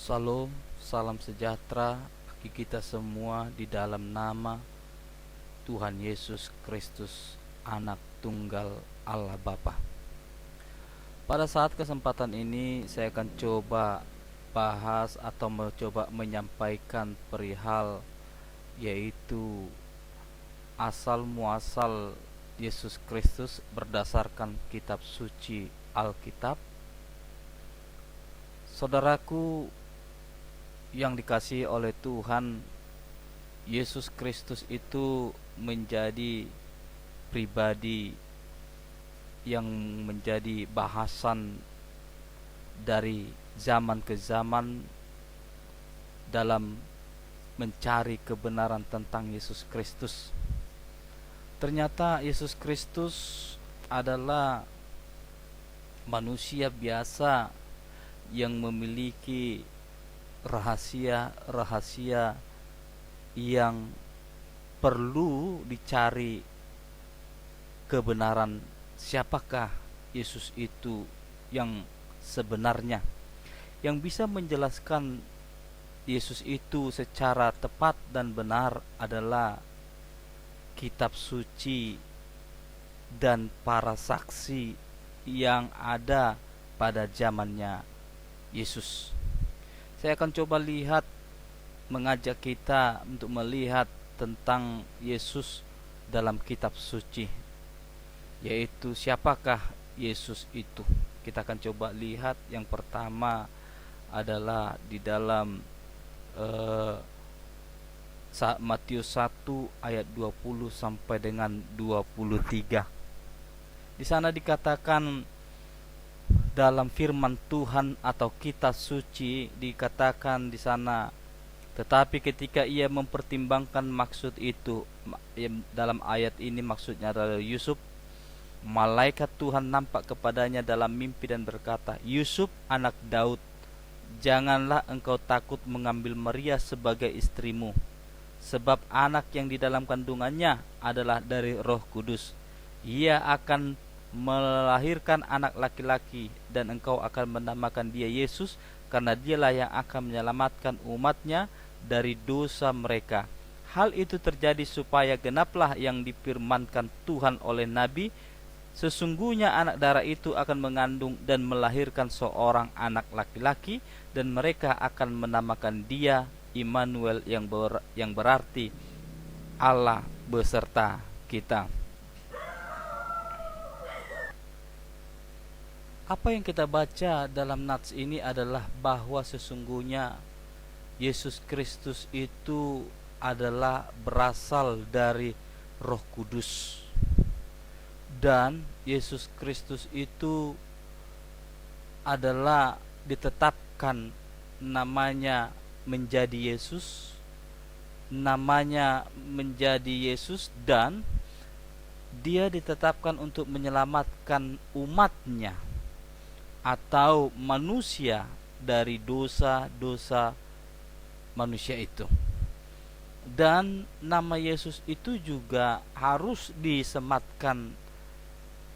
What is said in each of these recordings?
Salam, salam sejahtera bagi kita semua di dalam nama Tuhan Yesus Kristus, Anak Tunggal Allah Bapa. Pada saat kesempatan ini saya akan coba bahas atau mencoba menyampaikan perihal yaitu asal muasal Yesus Kristus berdasarkan kitab suci Alkitab. Saudaraku yang dikasihi oleh Tuhan, Yesus Kristus itu menjadi pribadi yang menjadi bahasan dari zaman ke zaman dalam mencari kebenaran tentang Yesus Kristus. Ternyata Yesus Kristus adalah manusia biasa yang memiliki rahasia-rahasia yang perlu dicari kebenaran siapakah Yesus itu yang sebenarnya. Yang bisa menjelaskan Yesus itu secara tepat dan benar adalah kitab suci dan para saksi yang ada pada zamannya Yesus. Saya akan coba mengajak kita untuk melihat tentang Yesus dalam kitab suci, yaitu siapakah Yesus itu. Kita akan coba lihat yang pertama adalah di dalam Matius 1 ayat 20 sampai dengan 23. Di sana dikatakan dalam firman Tuhan atau kitab suci dikatakan di sana, tetapi ketika ia mempertimbangkan maksud itu, dalam ayat ini maksudnya adalah Yusuf, malaikat Tuhan nampak kepadanya dalam mimpi dan berkata, Yusuf anak Daud, janganlah engkau takut mengambil Maria sebagai istrimu, sebab anak yang di dalam kandungannya adalah dari Roh Kudus. Ia akan melahirkan anak laki-laki dan engkau akan menamakan dia Yesus, karena dialah yang akan menyelamatkan umatnya dari dosa mereka. Hal itu terjadi supaya genaplah yang difirmankan Tuhan oleh Nabi, sesungguhnya anak darah itu akan mengandung dan melahirkan seorang anak laki-laki, dan mereka akan menamakan dia Immanuel, yang berarti Allah beserta kita. Apa yang kita baca dalam nats ini adalah bahwa sesungguhnya Yesus Kristus itu adalah berasal dari Roh Kudus, dan Yesus Kristus itu adalah ditetapkan namanya menjadi Yesus, dan dia ditetapkan untuk menyelamatkan umatnya atau manusia dari dosa-dosa manusia itu. Dan nama Yesus itu juga harus disematkan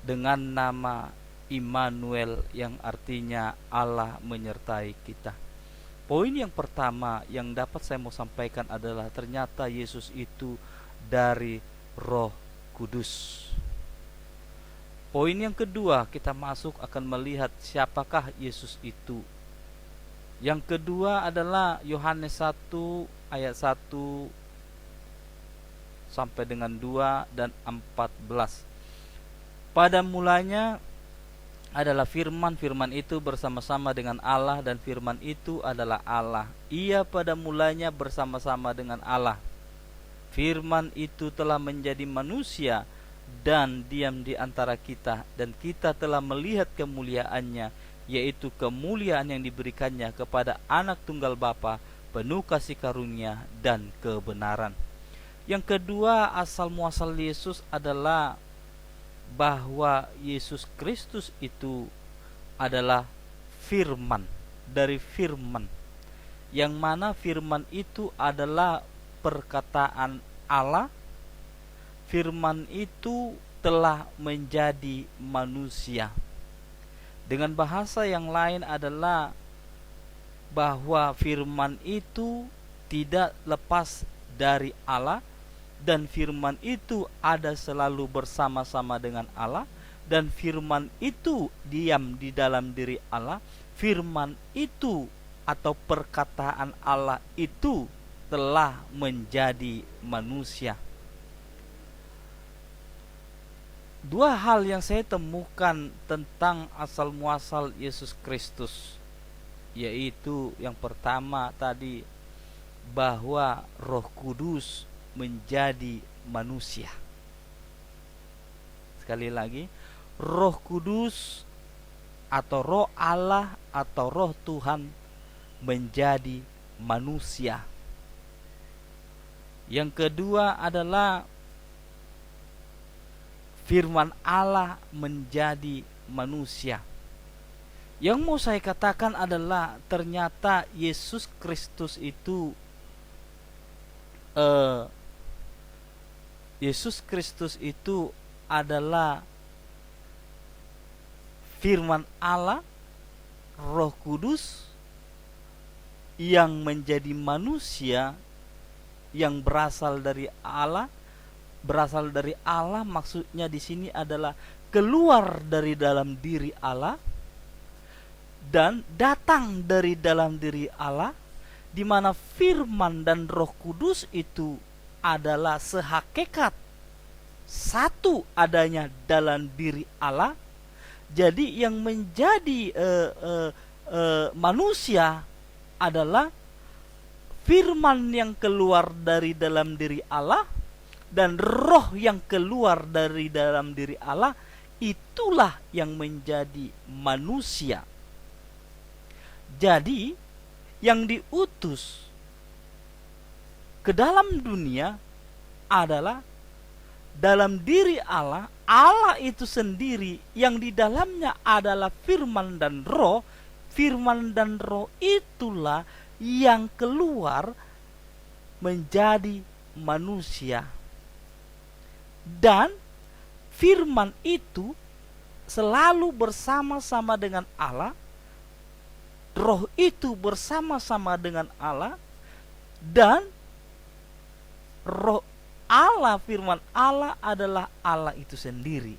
dengan nama Immanuel, yang artinya Allah menyertai kita. Poin yang pertama yang dapat saya mau sampaikan adalah ternyata Yesus itu dari Roh Kudus. Poin yang kedua, kita masuk akan melihat siapakah Yesus itu. Yang kedua adalah Yohanes 1 ayat 1 sampai dengan 2 dan 14. Pada mulanya adalah firman, firman itu bersama-sama dengan Allah, dan firman itu adalah Allah. Ia pada mulanya bersama-sama dengan Allah. Firman itu telah menjadi manusia dan diam di antara kita, dan kita telah melihat kemuliaannya, yaitu kemuliaan yang diberikannya kepada anak tunggal Bapa, penuh kasih karunia dan kebenaran. Yang kedua, asal muasal Yesus adalah bahwa Yesus Kristus itu adalah firman, dari firman, yang mana firman itu adalah perkataan Allah. Firman itu telah menjadi manusia. Dengan bahasa yang lain adalah bahwa firman itu tidak lepas dari Allah, dan firman itu ada selalu bersama-sama dengan Allah, dan firman itu diam di dalam diri Allah. Firman itu atau perkataan Allah itu telah menjadi manusia. Dua hal yang saya temukan tentang asal muasal Yesus Kristus, yaitu yang pertama tadi, bahwa Roh Kudus menjadi manusia. Sekali lagi, Roh Kudus atau Roh Allah atau Roh Tuhan menjadi manusia. Yang kedua adalah firman Allah menjadi manusia. Yang mau saya katakan adalah ternyata Yesus Kristus itu adalah firman Allah, Roh Kudus yang menjadi manusia, yang berasal dari Allah. Berasal dari Allah maksudnya di sini adalah keluar dari dalam diri Allah dan datang dari dalam diri Allah, di mana firman dan Roh Kudus itu adalah sehakikat satu adanya dalam diri Allah. Jadi yang menjadi manusia adalah firman yang keluar dari dalam diri Allah dan roh yang keluar dari dalam diri Allah. Itulah yang menjadi manusia. Jadi yang diutus ke dalam dunia adalah dalam diri Allah. Allah itu sendiri yang di dalamnya adalah firman dan roh. Firman dan roh itulah yang keluar menjadi manusia. Dan firman itu selalu bersama-sama dengan Allah. Roh itu bersama-sama dengan Allah, dan roh Allah, firman Allah adalah Allah itu sendiri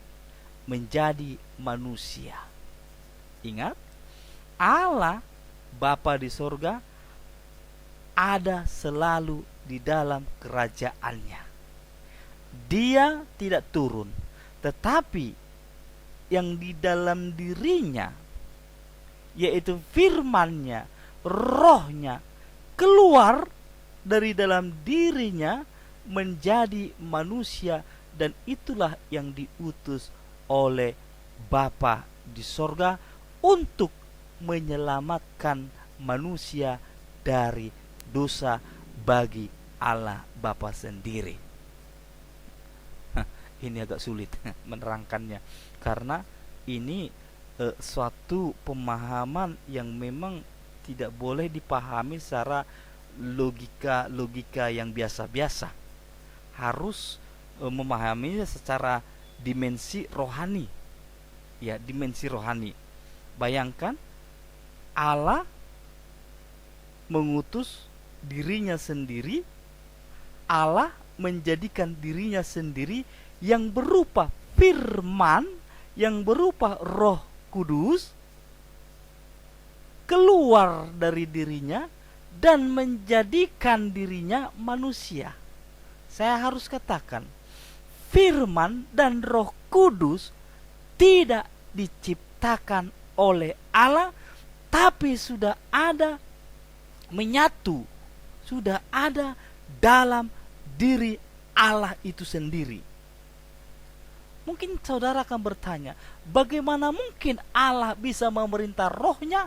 menjadi manusia. Ingat, Allah Bapa di sorga ada selalu di dalam kerajaannya. Dia tidak turun, tetapi yang di dalam dirinya, yaitu firman-Nya, rohnya, keluar dari dalam dirinya menjadi manusia, dan itulah yang diutus oleh Bapa di sorga untuk menyelamatkan manusia dari dosa bagi Allah Bapa sendiri. Ini agak sulit menerangkannya, karena ini suatu pemahaman yang memang tidak boleh dipahami secara logika yang biasa-biasa. Harus memahaminya secara dimensi rohani. Ya, dimensi rohani. Bayangkan Allah mengutus dirinya sendiri, Allah menjadikan dirinya sendiri yang berupa firman, yang berupa Roh Kudus, keluar dari dirinya dan menjadikan dirinya manusia. Saya harus katakan, firman dan Roh Kudus tidak diciptakan oleh Allah, tapi sudah ada menyatu, sudah ada dalam diri Allah itu sendiri. Mungkin saudara akan bertanya, bagaimana mungkin Allah bisa memerintah rohnya?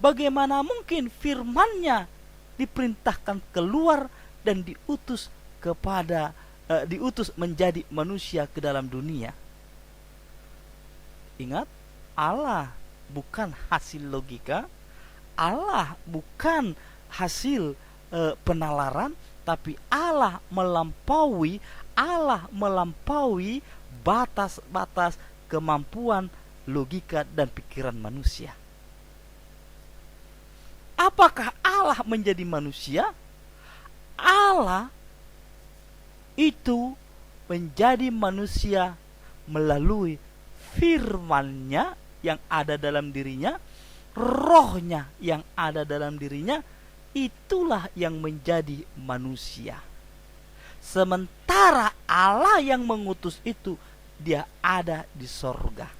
Bagaimana mungkin firman-Nya diperintahkan keluar dan diutus menjadi manusia ke dalam dunia? Ingat, Allah bukan hasil logika, Allah bukan hasil penalaran, tapi Allah melampaui batas-batas kemampuan logika dan pikiran manusia. Apakah Allah menjadi manusia? Allah itu menjadi manusia melalui firman-Nya yang ada dalam dirinya, rohnya yang ada dalam dirinya, itulah yang menjadi manusia. Sementara Allah yang mengutus itu, dia ada di sorga.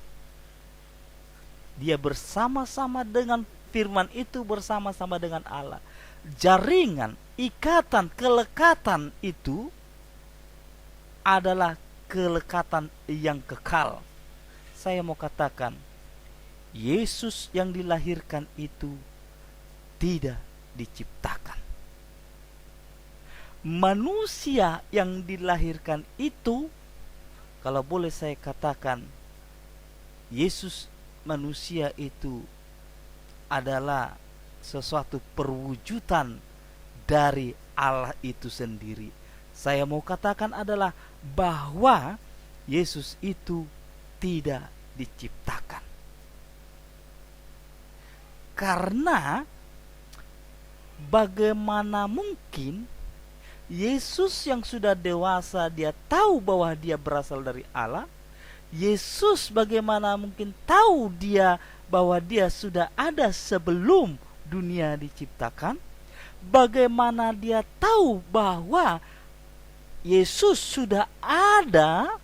Dia bersama-sama dengan firman itu, bersama-sama dengan Allah. Jaringan, ikatan, kelekatan itu adalah kelekatan yang kekal. Saya mau katakan, Yesus yang dilahirkan itu tidak diciptakan. Manusia yang dilahirkan itu, kalau boleh saya katakan, Yesus manusia itu adalah sesuatu perwujudan dari Allah itu sendiri. Saya mau katakan adalah bahwa Yesus itu tidak diciptakan. Karena bagaimana mungkin Yesus yang sudah dewasa, dia tahu bahwa dia berasal dari Allah. Yesus bagaimana mungkin tahu dia bahwa dia sudah ada sebelum dunia diciptakan? Bagaimana dia tahu bahwa Yesus sudah ada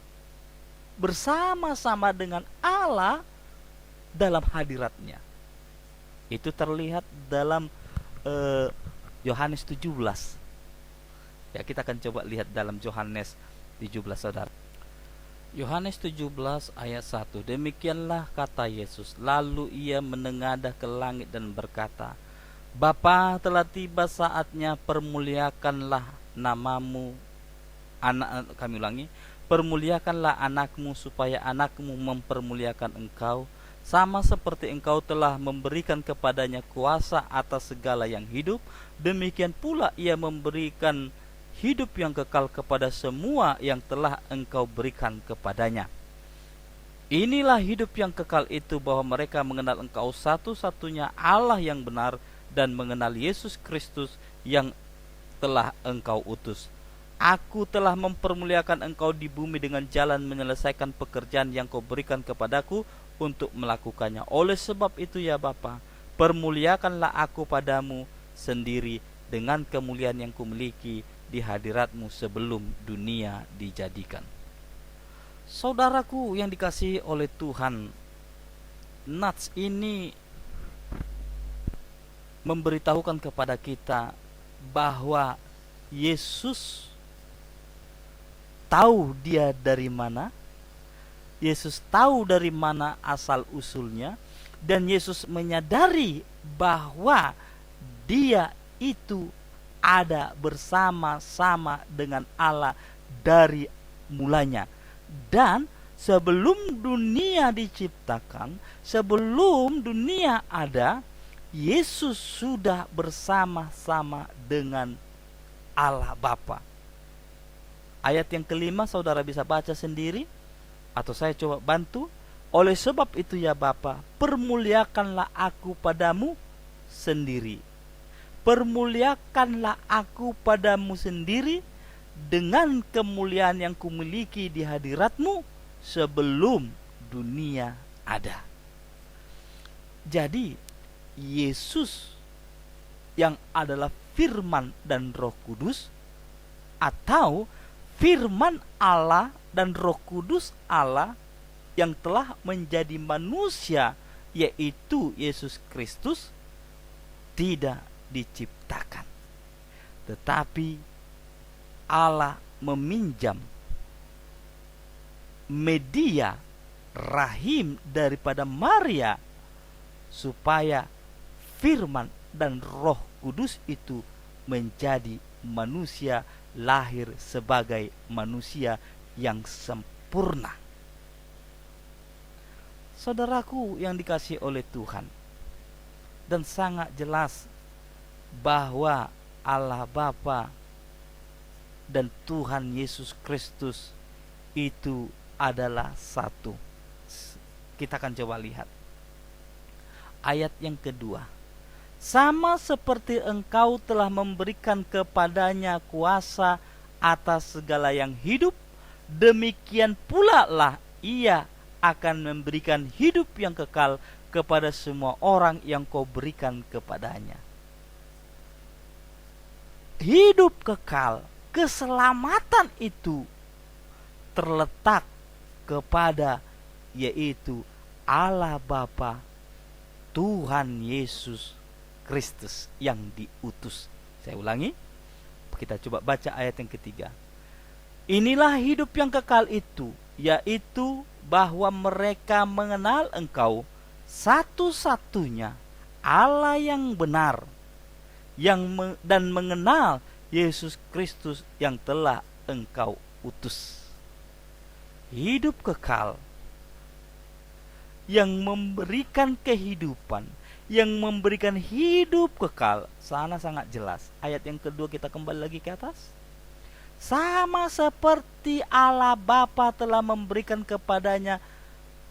bersama-sama dengan Allah dalam hadiratnya? Itu terlihat dalam Yohanes 17. Ya, kita akan coba lihat dalam Yohanes 17, saudara. Yohanes 17 ayat 1. Demikianlah kata Yesus. Lalu ia menengadah ke langit dan berkata, Bapa, telah tiba saatnya, permuliakanlah namamu. Kami ulangi, permuliakanlah anakmu supaya anakmu mempermuliakan engkau, sama seperti engkau telah memberikan kepadanya kuasa atas segala yang hidup, demikian pula ia memberikan hidup yang kekal kepada semua yang telah engkau berikan kepadanya. Inilah hidup yang kekal itu, bahwa mereka mengenal engkau satu-satunya Allah yang benar, dan mengenal Yesus Kristus yang telah engkau utus. Aku telah mempermuliakan engkau di bumi dengan jalan menyelesaikan pekerjaan yang kau berikan kepadaku untuk melakukannya. Oleh sebab itu ya Bapa, permuliakanlah aku padamu sendiri dengan kemuliaan yang kumiliki di hadiratmu sebelum dunia dijadikan. Saudaraku yang dikasihi oleh Tuhan, Nats ini memberitahukan kepada kita bahwa Yesus tahu dia dari mana, Yesus tahu dari mana asal usulnya, dan Yesus menyadari bahwa dia itu ada bersama-sama dengan Allah dari mulanya. Dan sebelum dunia diciptakan, sebelum dunia ada, Yesus sudah bersama-sama dengan Allah Bapa. Ayat yang kelima saudara bisa baca sendiri, atau saya coba bantu. Oleh sebab itu ya Bapa, permuliakanlah aku padamu sendiri. Permuliakanlah aku padamu sendiri dengan kemuliaan yang kumiliki di hadiratmu sebelum dunia ada. Jadi Yesus yang adalah firman dan Roh Kudus, atau firman Allah dan Roh Kudus Allah yang telah menjadi manusia, yaitu Yesus Kristus, tidak diciptakan, tetapi Allah meminjam media rahim daripada Maria supaya firman dan Roh Kudus itu menjadi manusia, lahir sebagai manusia yang sempurna. Saudaraku yang dikasihi oleh Tuhan, dan sangat jelas bahwa Allah Bapa dan Tuhan Yesus Kristus itu adalah satu. Kita akan coba lihat ayat yang kedua. sama seperti Engkau telah memberikan kepadanya kuasa atas segala yang hidup, demikian pula lah ia akan memberikan hidup yang kekal kepada semua orang yang Kau berikan kepadanya. Hidup kekal, keselamatan itu terletak kepada yaitu Allah Bapa, Tuhan Yesus Kristus yang diutus. Saya ulangi, kita coba baca ayat yang ketiga. Inilah hidup yang kekal itu, yaitu bahwa mereka mengenal Engkau satu-satunya Allah yang benar, dan mengenal Yesus Kristus yang telah Engkau utus. Hidup kekal yang memberikan kehidupan, yang memberikan hidup kekal. Sana sangat jelas. Ayat yang kedua, kita kembali lagi ke atas. Sama seperti Allah Bapa telah memberikan kepadanya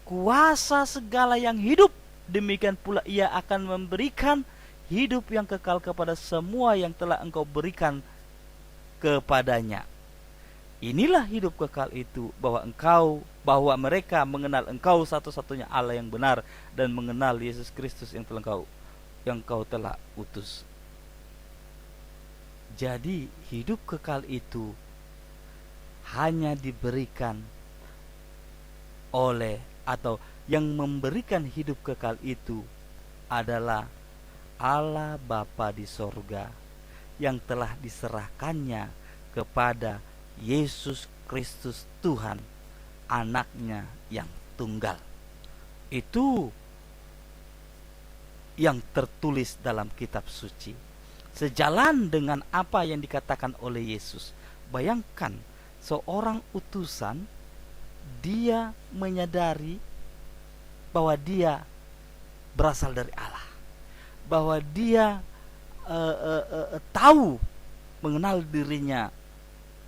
kuasa segala yang hidup, demikian pula ia akan memberikan hidup yang kekal kepada semua yang telah Engkau berikan kepadanya. Inilah hidup kekal itu, bahwa mereka mengenal Engkau satu-satunya Allah yang benar, dan mengenal Yesus Kristus yang Engkau telah utus. Jadi hidup kekal itu hanya diberikan oleh, atau yang memberikan hidup kekal itu adalah Allah Bapa di sorga, yang telah diserahkannya kepada Yesus Kristus Tuhan, anaknya yang tunggal. Itu yang tertulis dalam kitab suci, sejalan dengan apa yang dikatakan oleh Yesus. Bayangkan, seorang utusan, dia menyadari bahwa dia berasal dari Allah, bahwa dia tahu, mengenal dirinya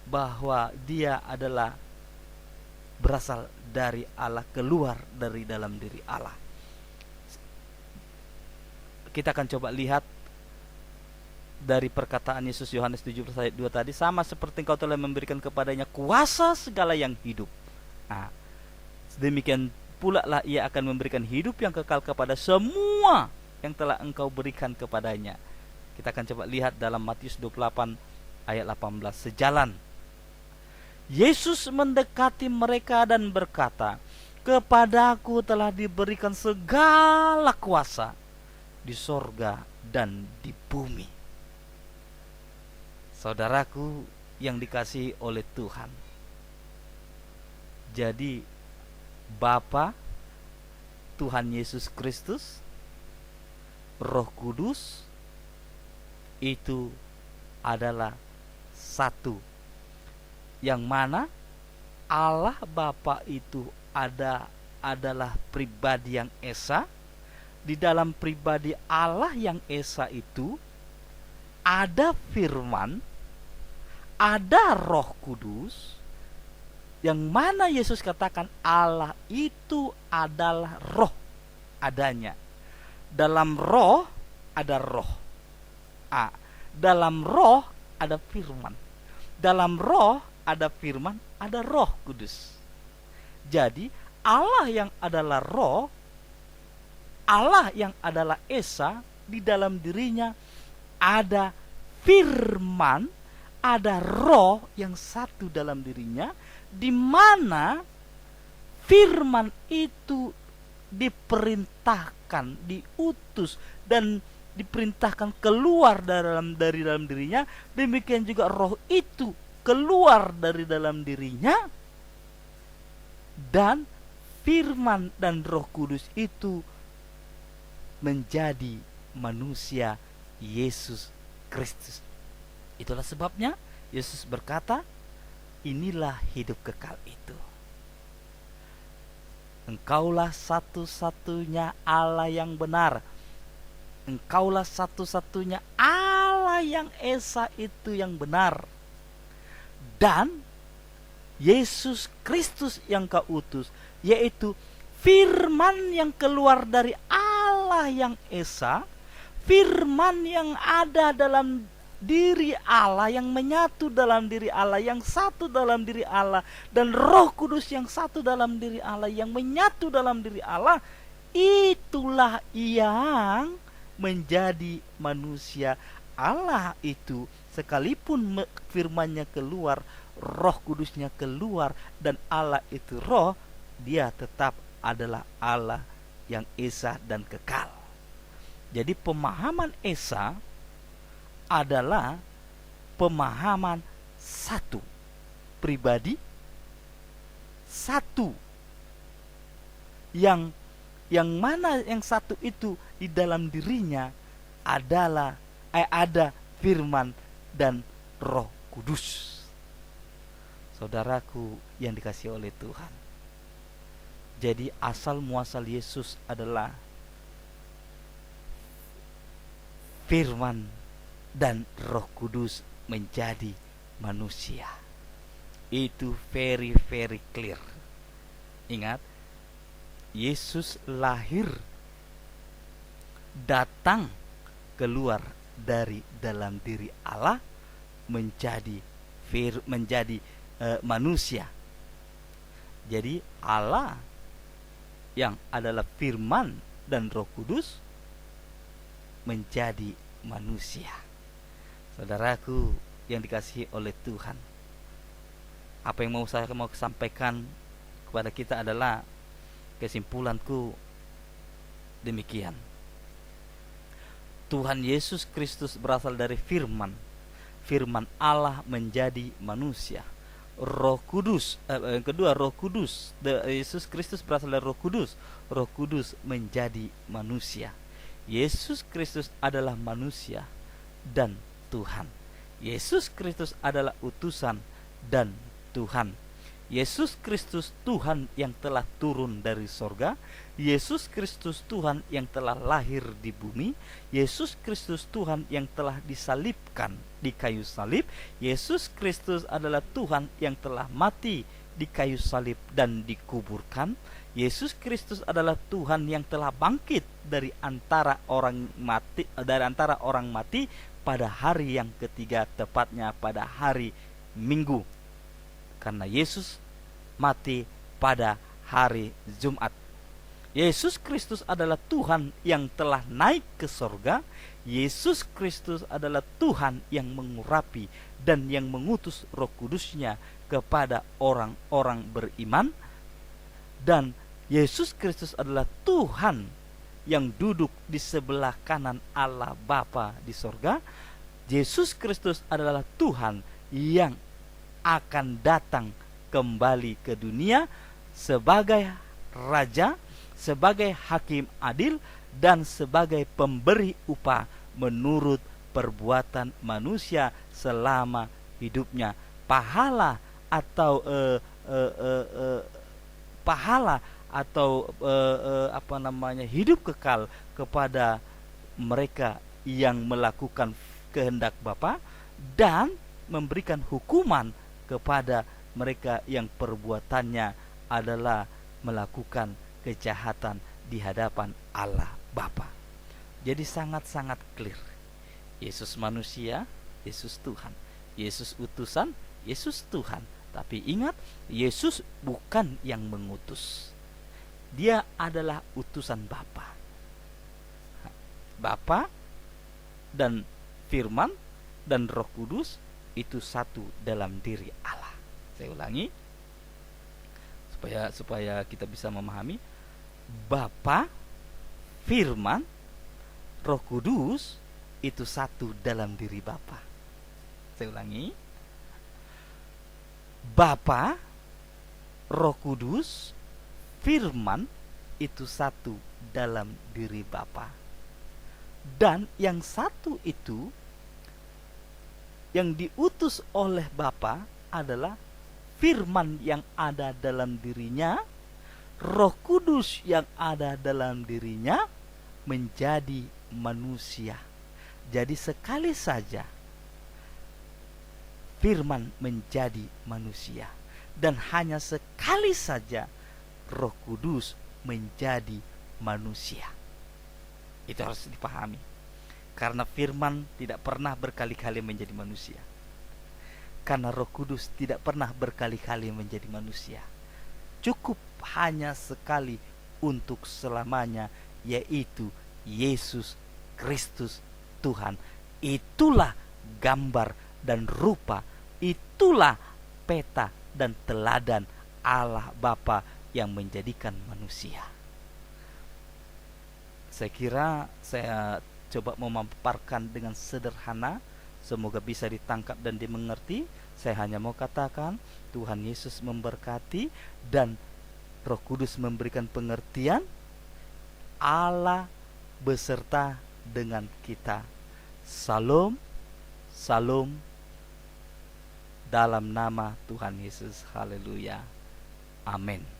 bahwa dia adalah berasal dari Allah, keluar dari dalam diri Allah. Kita akan coba lihat dari perkataan Yesus, Yohanes 17 ayat 2 tadi. Sama seperti Engkau telah memberikan kepadanya kuasa segala yang hidup, demikian pula lah ia akan memberikan hidup yang kekal kepada semua yang telah Engkau berikan kepadanya. Kita akan coba lihat dalam Matius 28 ayat 18. Sejalan, Yesus mendekati mereka dan berkata, "Kepadaku telah diberikan segala kuasa di sorga dan di bumi." Saudaraku yang dikasihi oleh Tuhan, jadi Bapa, Tuhan Yesus Kristus, Roh Kudus itu adalah satu, yang mana Allah Bapa itu adalah pribadi yang esa. Di dalam pribadi Allah yang esa itu ada firman, ada Roh Kudus, yang mana Yesus katakan Allah itu adalah roh adanya. Dalam roh ada roh. Dalam roh ada firman. Dalam roh ada firman, ada Roh Kudus. Jadi Allah yang adalah roh, Allah yang adalah esa, di dalam dirinya ada firman, ada roh yang satu dalam dirinya, di mana firman itu diperintahkan, diutus, dan diperintahkan keluar dari dalam dirinya. Demikian juga roh itu keluar dari dalam dirinya, dan firman dan Roh Kudus itu menjadi manusia Yesus Kristus. Itulah sebabnya Yesus berkata, inilah hidup kekal itu. Engkaulah satu-satunya Allah yang benar. Engkaulah satu-satunya Allah yang esa itu yang benar. Dan Yesus Kristus yang Kau utus, yaitu firman yang keluar dari Allah yang esa, firman yang ada dalam diri Allah, yang menyatu dalam diri Allah, yang satu dalam diri Allah, dan Roh Kudus yang satu dalam diri Allah, yang menyatu dalam diri Allah, itulah yang menjadi manusia. Allah itu sekalipun firmannya keluar, Roh Kudusnya keluar, dan Allah itu roh, dia tetap adalah Allah yang esa dan kekal. Jadi pemahaman esa adalah pemahaman satu pribadi, satu yang mana yang satu itu di dalam dirinya adalah ada firman dan Roh Kudus. Saudaraku yang dikasihi oleh Tuhan, jadi asal muasal Yesus adalah firman dan Roh Kudus menjadi manusia. Itu very clear. Ingat, Yesus lahir, datang keluar dari dalam diri Allah, menjadi manusia. Jadi Allah yang adalah firman dan Roh Kudus menjadi manusia. Saudaraku yang dikasihi oleh Tuhan, apa yang saya mau sampaikan kepada kita adalah, kesimpulanku demikian. Tuhan Yesus Kristus berasal dari firman Allah menjadi manusia. Roh Kudus, yang kedua Roh Kudus, Yesus Kristus berasal dari Roh Kudus menjadi manusia. Yesus Kristus adalah manusia dan Tuhan. Yesus Kristus adalah utusan dan Tuhan. Yesus Kristus Tuhan yang telah turun dari sorga. Yesus Kristus Tuhan yang telah lahir di bumi. Yesus Kristus Tuhan yang telah disalibkan di kayu salib. Yesus Kristus adalah Tuhan yang telah mati di kayu salib dan dikuburkan. Yesus Kristus adalah Tuhan yang telah bangkit dari antara orang mati pada hari yang ketiga, tepatnya pada hari Minggu. Karena Yesus mati pada hari Jumat. Yesus Kristus adalah Tuhan yang telah naik ke sorga. Yesus Kristus adalah Tuhan yang mengurapi dan yang mengutus Roh Kudusnya kepada orang-orang beriman. Dan Yesus Kristus adalah Tuhan yang duduk di sebelah kanan Allah Bapa di sorga. Yesus Kristus adalah Tuhan yang akan datang kembali ke dunia sebagai Raja, sebagai Hakim adil, dan sebagai pemberi upah menurut perbuatan manusia selama hidupnya. Pahala atau hidup kekal kepada mereka yang melakukan kehendak Bapa, dan memberikan hukuman kepada mereka yang perbuatannya adalah melakukan kejahatan di hadapan Allah Bapa. Jadi sangat-sangat clear. Yesus manusia, Yesus Tuhan. Yesus utusan, Yesus Tuhan. Tapi ingat, Yesus bukan yang mengutus. Dia adalah utusan Bapa. Bapa dan firman dan Roh Kudus itu satu dalam diri Allah. Saya ulangi supaya kita bisa memahami. Bapa, firman, Roh Kudus itu satu dalam diri Bapa. Saya ulangi. Bapa, Roh Kudus, firman itu satu dalam diri Bapa. Dan yang satu itu yang diutus oleh Bapa adalah firman yang ada dalam dirinya, Roh Kudus yang ada dalam dirinya menjadi manusia. Jadi sekali saja firman menjadi manusia, dan hanya sekali saja Roh Kudus menjadi manusia. Itu harus dipahami. Karena firman tidak pernah berkali-kali menjadi manusia. Karena Roh Kudus tidak pernah berkali-kali menjadi manusia. Cukup hanya sekali untuk selamanya, yaitu Yesus Kristus Tuhan. Itulah gambar dan rupa, itulah peta dan teladan Allah Bapa yang menjadikan manusia. Saya kira saya coba memaparkan dengan sederhana, semoga bisa ditangkap dan dimengerti. Saya hanya mau katakan Tuhan Yesus memberkati dan Roh Kudus memberikan pengertian. Allah beserta dengan kita. Salam, salam dalam nama Tuhan Yesus. Haleluya. Amin.